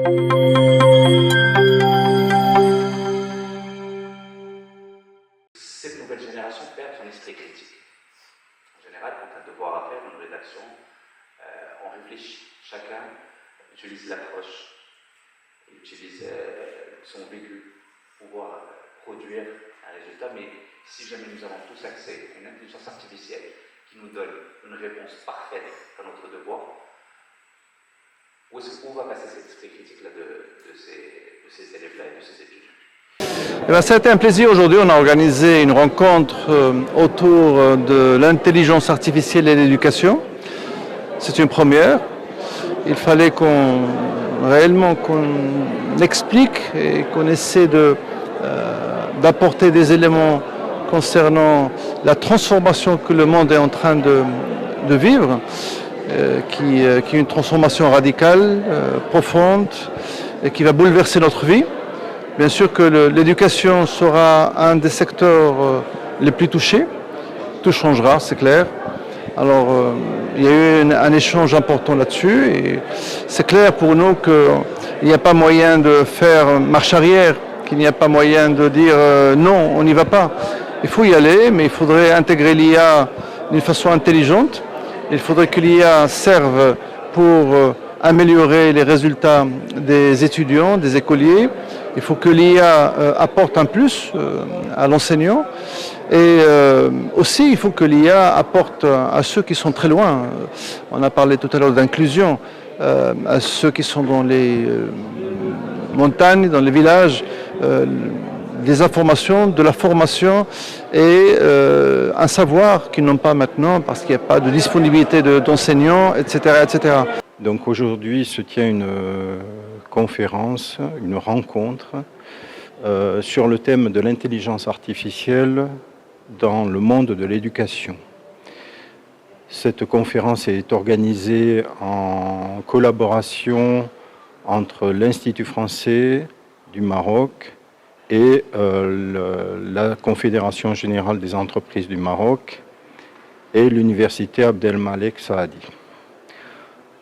Cette nouvelle génération perd son esprit critique. En général, quand on a un devoir à faire, une rédaction, on réfléchit. Chacun utilise l'approche, utilise son vécu pour pouvoir produire un résultat. Mais si jamais nous avons tous accès à une intelligence artificielle qui nous donne une réponse parfaite à notre devoir, où va passer cet esprit critique-là de ces élèves-là et de ces étudiants? Ça a été un plaisir aujourd'hui. On a organisé une rencontre autour de l'intelligence artificielle et l'éducation. C'est une première. Il fallait réellement qu'on explique et qu'on essaie d'apporter des éléments concernant la transformation que le monde est en train de vivre, qui est une transformation radicale, profonde, et qui va bouleverser notre vie. Bien sûr que l'éducation sera un des secteurs les plus touchés. Tout changera, c'est clair. Alors, il y a eu un échange important là-dessus. Et c'est clair pour nous qu'il n'y a pas moyen de faire marche arrière, qu'il n'y a pas moyen de dire non, on n'y va pas. Il faut y aller, mais il faudrait intégrer l'IA d'une façon intelligente. Il faudrait que l'IA serve pour améliorer les résultats des étudiants, des écoliers. Il faut que l'IA apporte un plus à l'enseignant. Et aussi, il faut que l'IA apporte à ceux qui sont très loin. On a parlé tout à l'heure d'inclusion, à ceux qui sont dans les montagnes, dans les villages, des informations, de la formation et un savoir qu'ils n'ont pas maintenant parce qu'il n'y a pas de disponibilité d'enseignants, etc., etc. Donc aujourd'hui se tient une conférence, une rencontre sur le thème de l'intelligence artificielle dans le monde de l'éducation. Cette conférence est organisée en collaboration entre l'Institut français du Maroc et la Confédération générale des entreprises du Maroc et l'Université Abdelmalek Saadi.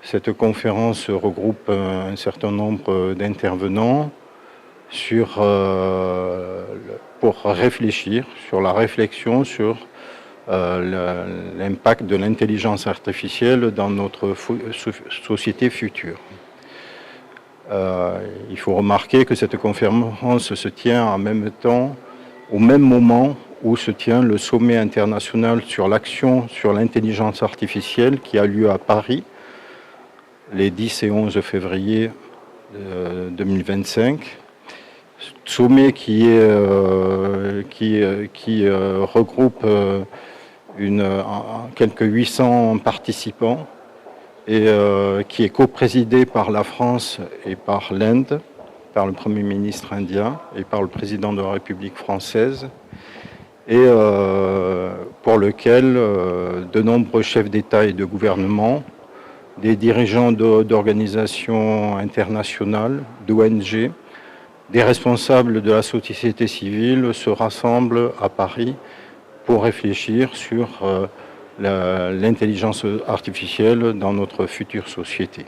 Cette conférence regroupe un certain nombre d'intervenants pour réfléchir sur la réflexion sur l'impact de l'intelligence artificielle dans notre société future. Il faut remarquer que cette conférence se tient en même temps, au même moment où se tient le sommet international sur l'action sur l'intelligence artificielle qui a lieu à Paris les 10 et 11 février 2025. Sommet qui regroupe quelques 800 participants et qui est coprésidé par la France et par l'Inde, par le Premier ministre indien et par le président de la République française, et pour lequel de nombreux chefs d'État et de gouvernement, des dirigeants d'organisations internationales, d'ONG, des responsables de la société civile se rassemblent à Paris pour réfléchir sur l'intelligence artificielle dans notre future société.